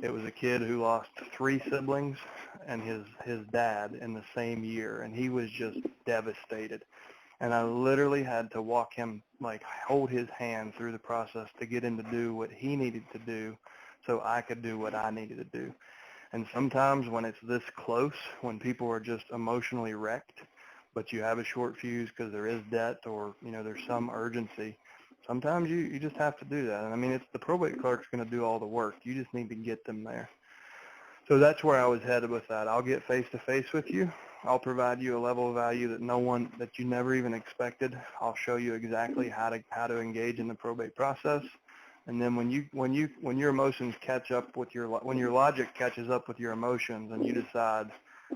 It was a kid who lost 3 siblings and his dad in the same year, and he was just devastated. And I literally had to walk him, like hold his hand through the process to get him to do what he needed to do so I could do what I needed to do. And sometimes when it's this close, when people are just emotionally wrecked, but you have a short fuse because there is debt or, there's some urgency, sometimes you just have to do that. And I mean, it's the probate clerk's going to do all the work. You just need to get them there. So that's where I was headed with that. I'll get face-to-face with you. I'll provide you a level of value that you never even expected. I'll show you exactly how to engage in the probate process. And then when your emotions catch up with when your logic catches up with your emotions, and you decide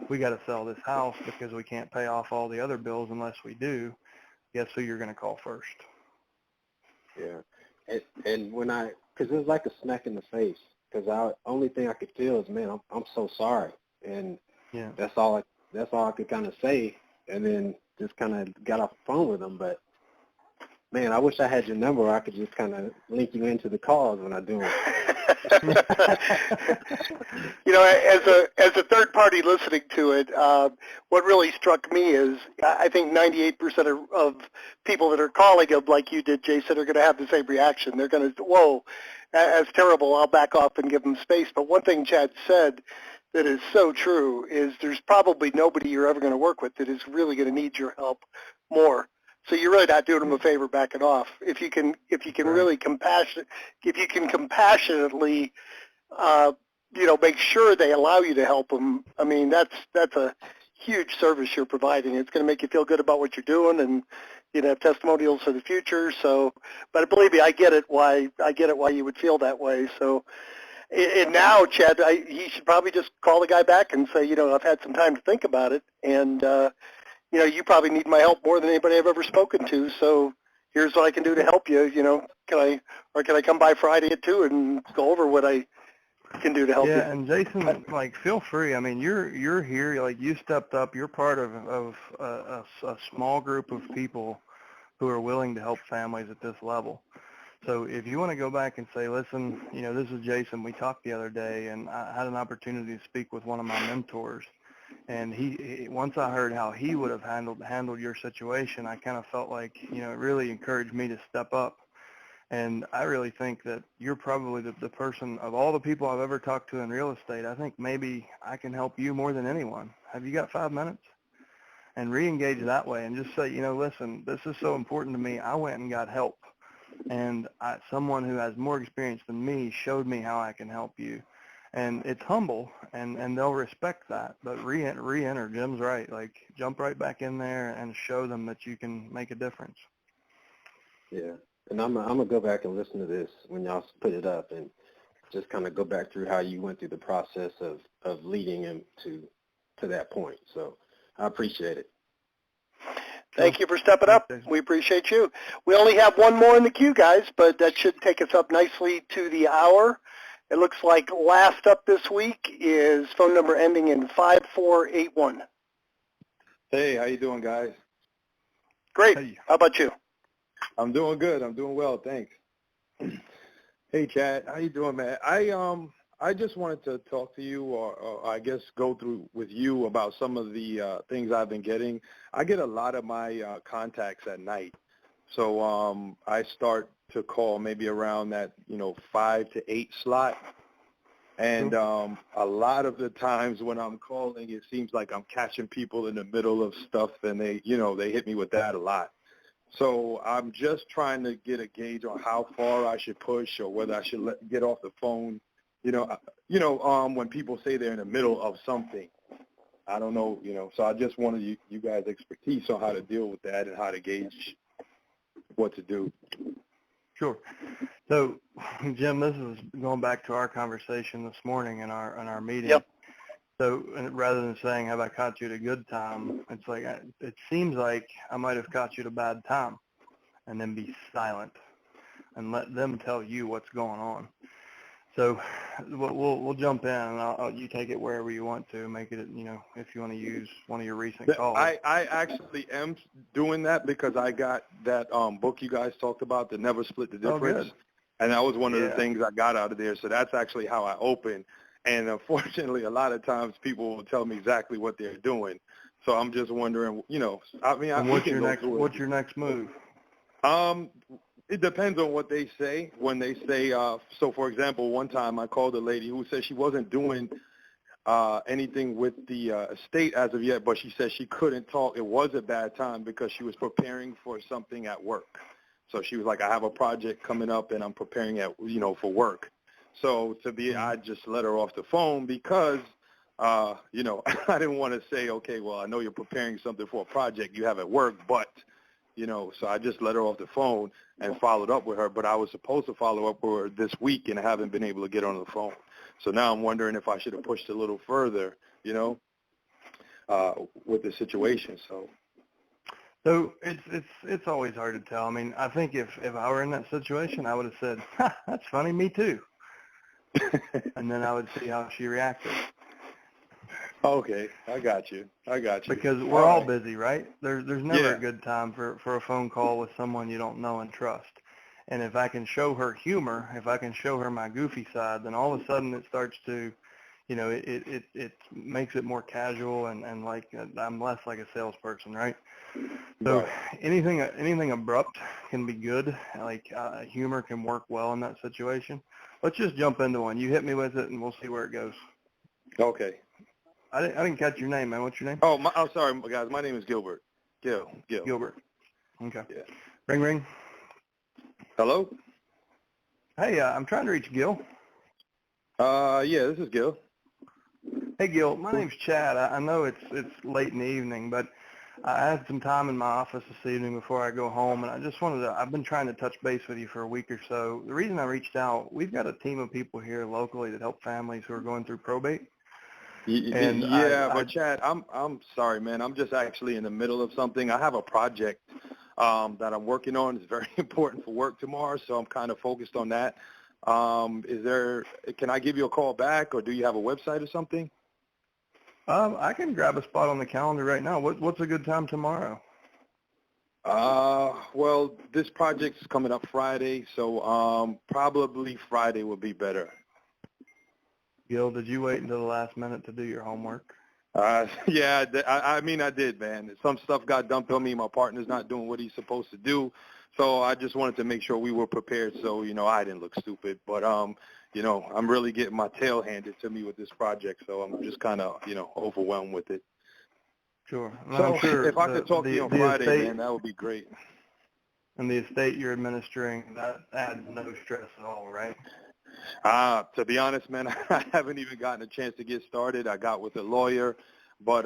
we got to sell this house because we can't pay off all the other bills unless we do, guess who you're going to call first? Yeah, and because it was like a smack in the face, because the only thing I could feel is, man, I'm so sorry, and yeah, that's all I could kind of say, and then just kind of got off the phone with them. But man, I wish I had your number where I could just kind of link you into the calls when I do them. As a third party listening to it, what really struck me is I think 98% of people that are calling him like you did, Jason, are going to have the same reaction. They're going to, whoa, that's terrible. I'll back off and give them space. But one thing Chad said that is so true is there's probably nobody you're ever going to work with that is really going to need your help more. So you're really not doing them a favor backing off. If you can really compassionately, make sure they allow you to help them. I mean, that's a huge service you're providing. It's going to make you feel good about what you're doing, and have testimonials for the future. So, but believe me, I get it why you would feel that way. So, and now, Chad, he should probably just call the guy back and say, I've had some time to think about it, and you probably need my help more than anybody I've ever spoken to, so here's what I can do to help you. Can I come by Friday at 2 and go over what I can do to help you? Yeah, and Jason, feel free. I mean, you're here, you stepped up. You're part of a small group of people who are willing to help families at this level. So if you want to go back and say, listen, this is Jason. We talked the other day, and I had an opportunity to speak with one of my mentors. And he once I heard how he would have handled your situation, I kind of felt like, it really encouraged me to step up. And I really think that you're probably the person of all the people I've ever talked to in real estate. I think maybe I can help you more than anyone. Have you got 5 minutes? And re-engage that way and just say, listen, this is so important to me. I went and got help. And someone who has more experience than me showed me how I can help you. And it's humble, and they'll respect that. But re-enter. Jim's right. Jump right back in there and show them that you can make a difference. Yeah, and I'm gonna go back and listen to this when y'all put it up, and just kind of go back through how you went through the process of leading him to that point. So I appreciate it. Thank you for stepping up. We appreciate you. We only have one more in the queue, guys, but that should take us up nicely to the hour. It looks like last up this week is phone number ending in 5481. Hey, how you doing, guys? Great. Hey. How about you? I'm doing good. I'm doing well, thanks. Hey, Chad, how you doing, man? I just wanted to talk to you, or I guess go through with you about some of the things I've been getting. I get a lot of my contacts at night, so I start to call maybe around that 5 to 8 slot. And a lot of the times when I'm calling, it seems like I'm catching people in the middle of stuff, and they hit me with that a lot. So I'm just trying to get a gauge on how far I should push or whether I should get off the phone. When people say they're in the middle of something, I don't know, so I just wanted you guys' expertise on how to deal with that and how to gauge what to do. Sure. So, Jim, this is going back to our conversation this morning in our meeting. Yep. So rather than saying, have I caught you at a good time, it's like, it seems like I might have caught you at a bad time, and then be silent and let them tell you what's going on. So we'll jump in, and you take it wherever you want to, make it, if you want to use one of your recent calls. I actually am doing that because I got that book you guys talked about, the Never Split the Difference. Oh, good. And that was one of the things I got out of there. So that's actually how I open. And unfortunately, a lot of times people will tell me exactly what they're doing. So I'm just wondering, And what's your next move? It depends on what they say. When they say, so for example, one time I called a lady who said she wasn't doing anything with the estate as of yet, but she said she couldn't talk. It was a bad time because she was preparing for something at work. So she was like, I have a project coming up and I'm preparing for work. So I just let her off the phone because, I didn't want to say, okay, well, I know you're preparing something for a project you have at work, but, so I just let her off the phone and followed up with her. But I was supposed to follow up with her this week and I haven't been able to get on the phone. So now I'm wondering if I should have pushed a little further, with the situation. So it's always hard to tell. I mean, I think if I were in that situation, I would have said, ha, that's funny, me too. And then I would see how she reacted. Okay, I got you. Because we're all busy, right? There's never a good time for a phone call with someone you don't know and trust. And if I can show her humor, if I can show her my goofy side, then all of a sudden it starts to, it makes it more casual and like I'm less like a salesperson, right? So anything abrupt can be good. Like humor can work well in that situation. Let's just jump into one. You hit me with it, and we'll see where it goes. Okay. I didn't catch your name, man. What's your name? Oh, I'm sorry, guys. My name is Gilbert. Gil. Gilbert. Okay. Yeah. Ring, ring. Hello? Hey, I'm trying to reach Gil. Yeah, this is Gil. Hey, Gil. My name's Chad. I know it's late in the evening, but I had some time in my office this evening before I go home, and I just I've been trying to touch base with you for a week or so. The reason I reached out, we've got a team of people here locally that help families who are going through probate. And but Chad, I'm sorry, man. I'm just actually in the middle of something. I have a project that I'm working on. It's very important for work tomorrow, so I'm kind of focused on that. Can I give you a call back, or do you have a website or something? I can grab a spot on the calendar right now. What's a good time tomorrow? Well, this project's coming up Friday, so probably Friday would be better. Gil, did you wait until the last minute to do your homework? Yeah, I did, man. Some stuff got dumped on me. My partner's not doing what he's supposed to do, so I just wanted to make sure we were prepared so, I didn't look stupid. But, I'm really getting my tail handed to me with this project, so I'm just kind of, overwhelmed with it. Sure. So I'm sure if I could talk to you on Friday, man, that would be great. And the estate you're administering, that adds no stress at all, right? To be honest, man, I haven't even gotten a chance to get started. I got with a lawyer, but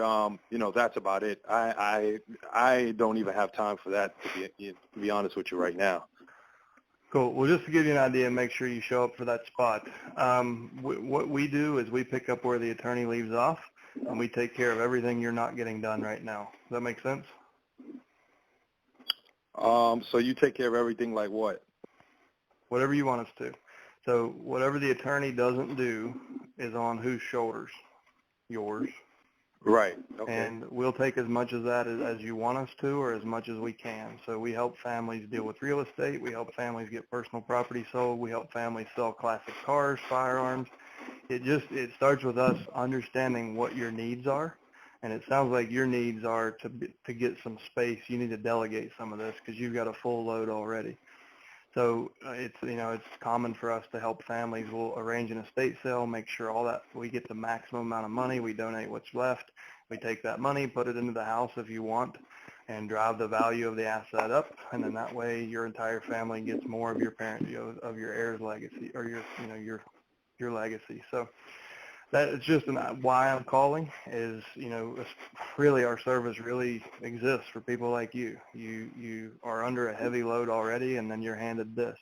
that's about it. I don't even have time for that, to be honest with you right now. Cool. Well, just to give you an idea and make sure you show up for that spot, what we do is we pick up where the attorney leaves off, and we take care of everything you're not getting done right now. Does that make sense? So you take care of everything like what? Whatever you want us to. So whatever the attorney doesn't do is on whose shoulders? Yours. Right. Okay. And we'll take as much of that as you want us to, or as much as we can. So we help families deal with real estate. We help families get personal property sold. We help families sell classic cars, firearms. It starts with us understanding what your needs are. And it sounds like your needs are to get some space. You need to delegate some of this because you've got a full load already. So it's common for us to help families. We'll arrange an estate sale, make sure all that we get the maximum amount of money. We donate what's left. We take that money, put it into the house if you want. and drive the value of the asset up, and then that way your entire family gets more of your parent, of your heir's legacy, or your legacy. So that is just why I'm calling is, really our service really exists for people like you. You are under a heavy load already, and then you're handed this.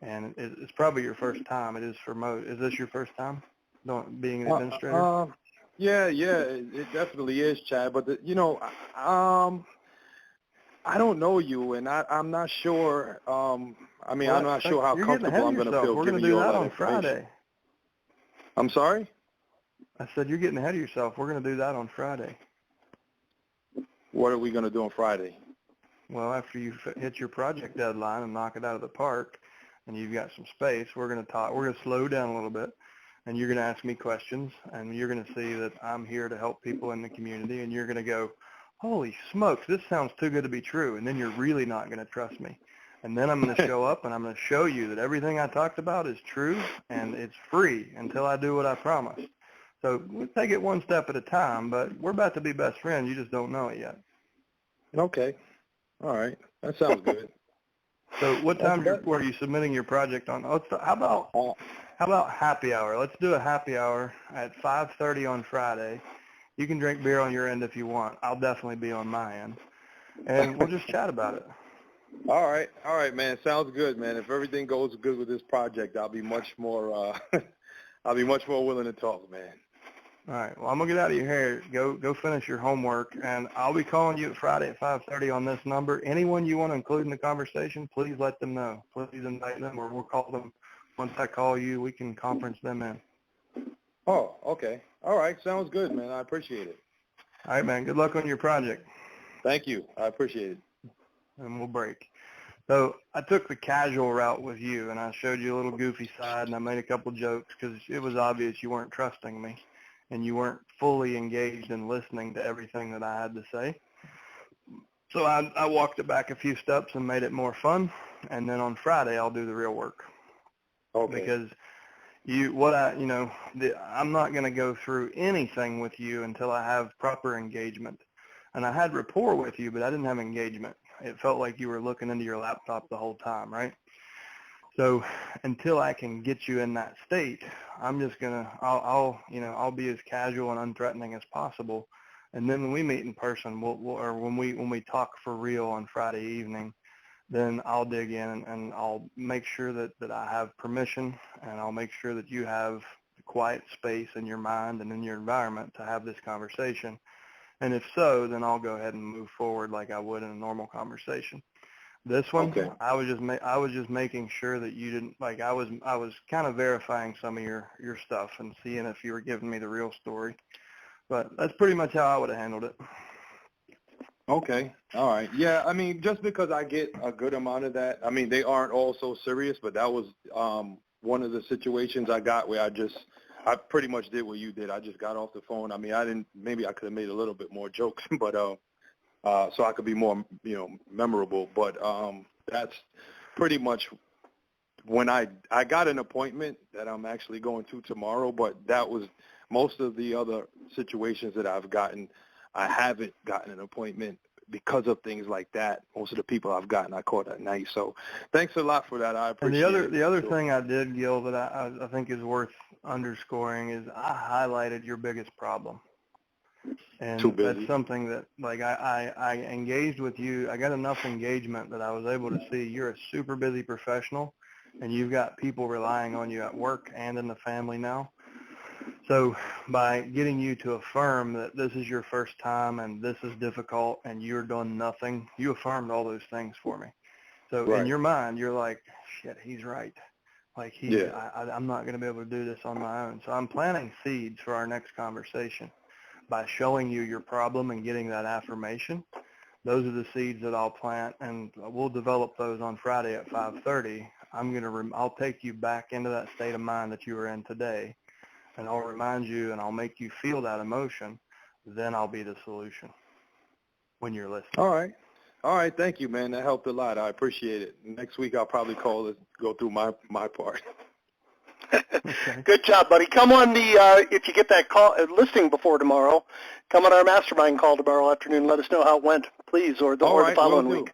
And it's probably your first time. It is for most. Is this your first time being an administrator? Yeah, it definitely is, Chad. But I don't know you, and I'm not sure. I'm not sure how comfortable I'm going to feel giving you all that information. Friday. I'm sorry? I said you're getting ahead of yourself. We're going to do that on Friday. What are we going to do on Friday? Well, after you hit your project deadline and knock it out of the park, and you've got some space, we're going to talk. We're going to slow down a little bit, and you're going to ask me questions, and you're going to see that I'm here to help people in the community, and you're going to go, holy smokes, this sounds too good to be true, and then you're really not going to trust me. And then I'm going to show up, and I'm going to show you that everything I talked about is true, and it's free until I do what I promised. So we'll take it one step at a time, but we're about to be best friends. You just don't know it yet. Okay. All right. That sounds good. So what time were you submitting your project on? How about happy hour? Let's do a happy hour at 5:30 on Friday. You can drink beer on your end if you want. I'll definitely be on my end. And we'll just chat about it. All right, man. Sounds good, man. If everything goes good with this project, I'll be much more willing to talk, man. All right. Well, I'm going to get out of your hair. Go finish your homework, and I'll be calling you Friday at 5:30 on this number. Anyone you want to include in the conversation, please let them know. Please invite them, or we'll call them. Once I call you, we can conference them in. Oh, okay. All right. Sounds good, man. I appreciate it. All right, man. Good luck on your project. Thank you. I appreciate it. And we'll break. So I took the casual route with you, and I showed you a little goofy side, and I made a couple jokes because it was obvious you weren't trusting me, and you weren't fully engaged in listening to everything that I had to say. So I walked it back a few steps and made it more fun, and then on Friday I'll do the real work. Okay. Because I'm not going to go through anything with you until I have proper engagement. And I had rapport with you, but I didn't have engagement. It felt like you were looking into your laptop the whole time, right? So until I can get you in that state, I'm just I'll be as casual and unthreatening as possible. And then when we meet in person, or when we talk for real on Friday evening, then I'll dig in and I'll make sure that I have permission, and I'll make sure that you have the quiet space in your mind and in your environment to have this conversation. And if so, then I'll go ahead and move forward like I would in a normal conversation. This one, okay. I was just making sure that you didn't, like, I was kind of verifying some of your stuff and seeing if you were giving me the real story. But that's pretty much how I would have handled it. Okay. All right. Yeah, I mean, just because I get a good amount of that, I mean, they aren't all so serious, but that was one of the situations I got where I pretty much did what you did. I just got off the phone. I mean, maybe I could have made a little bit more jokes, but so I could be more, memorable. But that's pretty much when I got an appointment that I'm actually going to tomorrow, but that was most of the other situations that I've gotten. I haven't gotten an appointment because of things like that. Most of the people I've gotten, I caught at night. So thanks a lot for that. I appreciate it. And the other thing I did, Gil, that I think is worth underscoring is I highlighted your biggest problem. And that's something that, like, I engaged with you. I got enough engagement that I was able to see you're a super busy professional, and you've got people relying on you at work and in the family now. So by getting you to affirm that this is your first time and this is difficult and you're doing nothing, you affirmed all those things for me. So right. In your mind, you're like, shit, he's right. Like, I'm not going to be able to do this on my own. So I'm planting seeds for our next conversation by showing you your problem and getting that affirmation. Those are the seeds that I'll plant, and we'll develop those on Friday at 5:30. I'll take you back into that state of mind that you were in today, and I'll remind you, and I'll make you feel that emotion. Then I'll be the solution when you're listening. All right. Thank you, man. That helped a lot. I appreciate it. Next week I'll probably call it, go through my part. Okay. Good job, buddy. Come on if you get that call listing before tomorrow, come on our mastermind call tomorrow afternoon and let us know how it went, please, or the following week.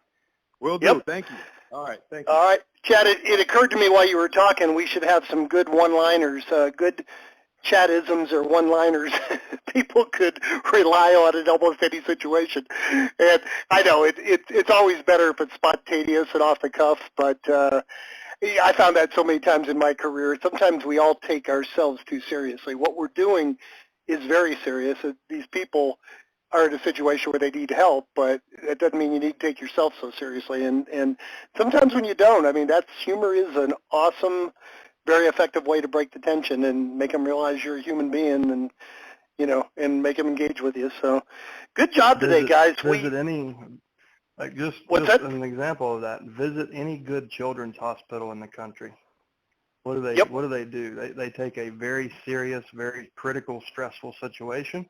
Will do. Yep. Thank you. All right. Thank you. All right. Chad, it occurred to me while you were talking, we should have some good one-liners, good chat-isms or one-liners people could rely on in almost any situation. And I know it's always better if it's spontaneous and off the cuff, but I found that so many times in my career. Sometimes we all take ourselves too seriously. What we're doing is very serious. These people are in a situation where they need help, but it doesn't mean you need to take yourself so seriously. And sometimes when you don't, I mean, humor is an awesome, very effective way to break the tension and make them realize you're a human being and, and make them engage with you. So good job today, guys. Visit any, just an example of that, visit any good children's hospital in the country. What do they do? They take a very serious, very critical, stressful situation,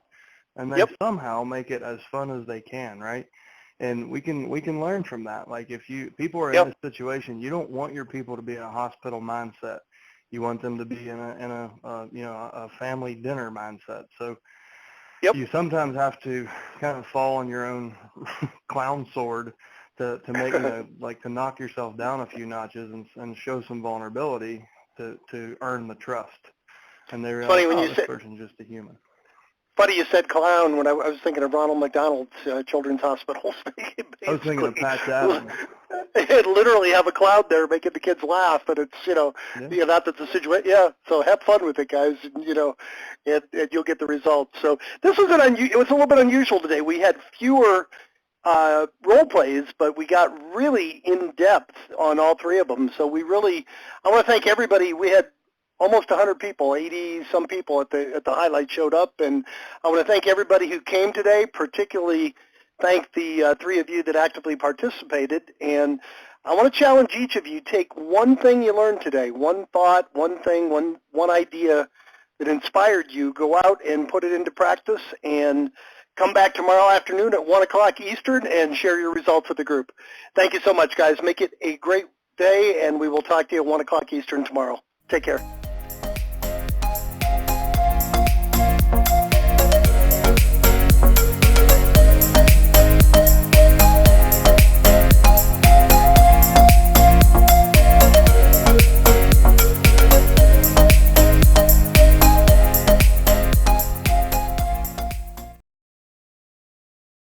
and they somehow make it as fun as they can, right? And we can learn from that. Like if people are in this situation, you don't want your people to be in a hospital mindset. You want them to be in a family dinner mindset. So you sometimes have to kind of fall on your own clown sword to make to knock yourself down a few notches and show some vulnerability to earn the trust. And they realize, this person's just a human. Funny you said clown when I was thinking of Ronald McDonald's Children's Hospital. I was thinking of Patch Adams. It literally have a clown there making the kids laugh, and it's, that's the situation. Yeah, so have fun with it, guys, and you'll get the results. So this was it was a little bit unusual today. We had fewer role plays, but we got really in-depth on all three of them. So I want to thank everybody. We had almost 100 people, 80-some people at the highlight showed up, and I want to thank everybody who came today, particularly thank the three of you that actively participated, and I want to challenge each of you, take one thing you learned today, one thought, one thing, one idea that inspired you, go out and put it into practice, and come back tomorrow afternoon at 1 o'clock Eastern and share your results with the group. Thank you so much, guys. Make it a great day, and we will talk to you at 1 o'clock Eastern tomorrow. Take care.